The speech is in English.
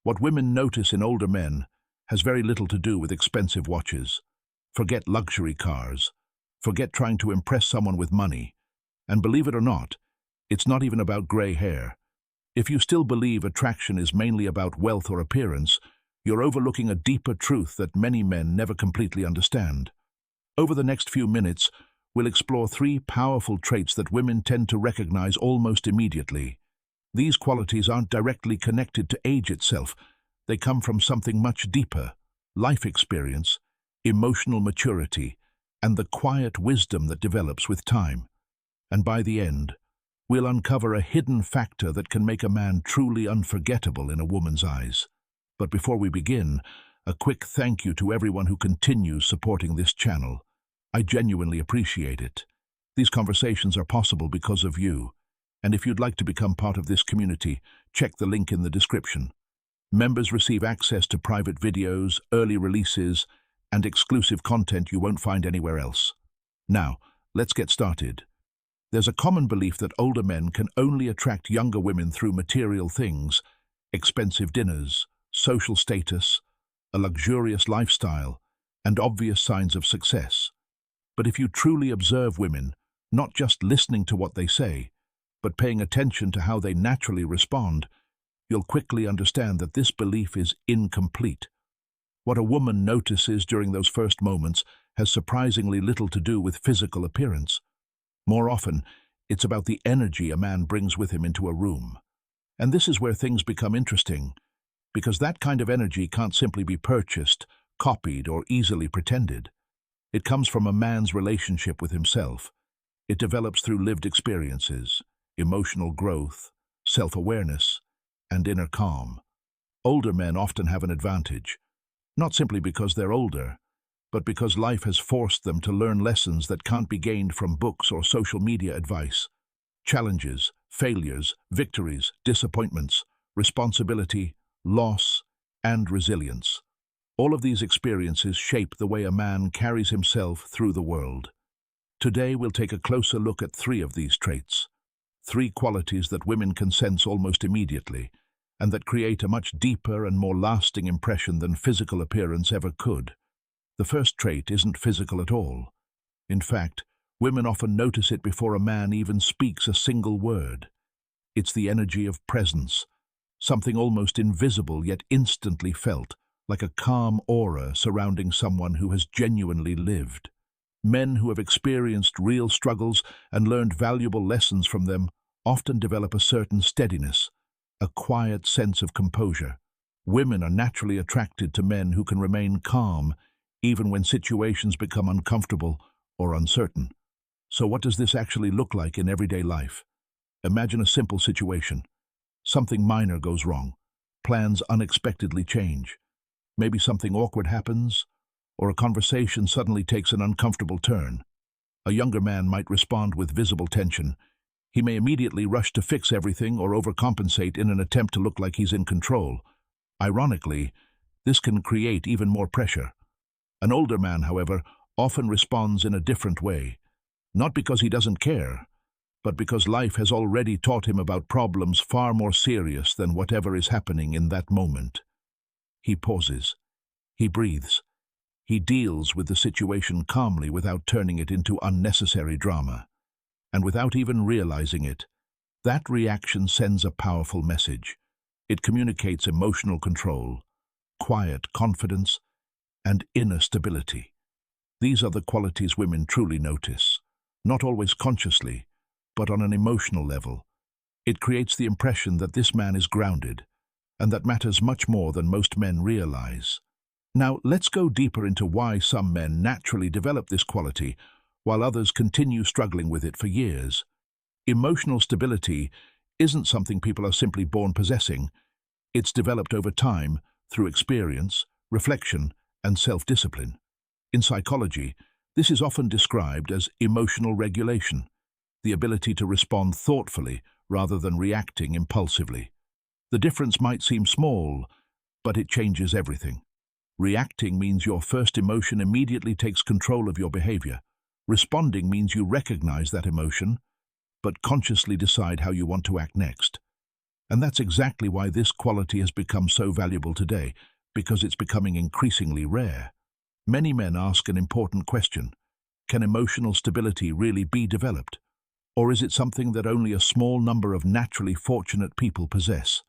What women notice in older men has very little to do with expensive watches. Forget luxury cars. Forget trying to impress someone with money. And believe it or not, it's not even about gray hair. If you still believe attraction is mainly about wealth or appearance, you're overlooking a deeper truth that many men never completely understand. Over the next few minutes, we'll explore 3 powerful traits that women tend to recognize almost immediately. These qualities aren't directly connected to age itself. They come from something much deeper: life experience, emotional maturity, and the quiet wisdom that develops with time. And by the end, we'll uncover a hidden factor that can make a man truly unforgettable in a woman's eyes. But before we begin, a quick thank you to everyone who continues supporting this channel. I genuinely appreciate it. These conversations are possible because of you, and if you'd like to become part of this community, check the link in the description. Members receive access to private videos, early releases, and exclusive content you won't find anywhere else. Now, let's get started. There's a common belief that older men can only attract younger women through material things: expensive dinners, social status, a luxurious lifestyle, and obvious signs of success. But if you truly observe women, not just listening to what they say, but paying attention to how they naturally respond, you'll quickly understand that this belief is incomplete. What a woman notices during those first moments has surprisingly little to do with physical appearance. More often, it's about the energy a man brings with him into a room. And this is where things become interesting, because that kind of energy can't simply be purchased, copied, or easily pretended. It comes from a man's relationship with himself. It develops through lived experiences, emotional growth, self-awareness, and inner calm. Older men often have an advantage, not simply because they're older, but because life has forced them to learn lessons that can't be gained from books or social media advice. Challenges, failures, victories, disappointments, responsibility, loss, and resilience. All of these experiences shape the way a man carries himself through the world. Today we'll take a closer look at 3 of these traits, 3 qualities that women can sense almost immediately, and that create a much deeper and more lasting impression than physical appearance ever could. The first trait isn't physical at all. In fact, women often notice it before a man even speaks a single word. It's the energy of presence, something almost invisible yet instantly felt, like a calm aura surrounding someone who has genuinely lived. Men who have experienced real struggles and learned valuable lessons from them often develop a certain steadiness, a quiet sense of composure. Women are naturally attracted to men who can remain calm even when situations become uncomfortable or uncertain. So what does this actually look like in everyday life? Imagine a simple situation. Something minor goes wrong. Plans unexpectedly change. Maybe something awkward happens, or a conversation suddenly takes an uncomfortable turn. A younger man might respond with visible tension. He may immediately rush to fix everything or overcompensate in an attempt to look like he's in control. Ironically, this can create even more pressure. An older man, however, often responds in a different way, not because he doesn't care, but because life has already taught him about problems far more serious than whatever is happening in that moment. He pauses. He breathes. He deals with the situation calmly without turning it into unnecessary drama. And without even realizing it, that reaction sends a powerful message. It communicates emotional control, quiet confidence, and inner stability. These are the qualities women truly notice, not always consciously, but on an emotional level. It creates the impression that this man is grounded, and that matters much more than most men realize. Now, let's go deeper into why some men naturally develop this quality, while others continue struggling with it for years. Emotional stability isn't something people are simply born possessing. It's developed over time through experience, reflection, and self-discipline. In psychology, this is often described as emotional regulation, the ability to respond thoughtfully rather than reacting impulsively. The difference might seem small, but it changes everything. Reacting means your first emotion immediately takes control of your behavior. Responding means you recognize that emotion, but consciously decide how you want to act next. And that's exactly why this quality has become so valuable today, because it's becoming increasingly rare. Many men ask an important question: can emotional stability really be developed? Or is it something that only a small number of naturally fortunate people possess?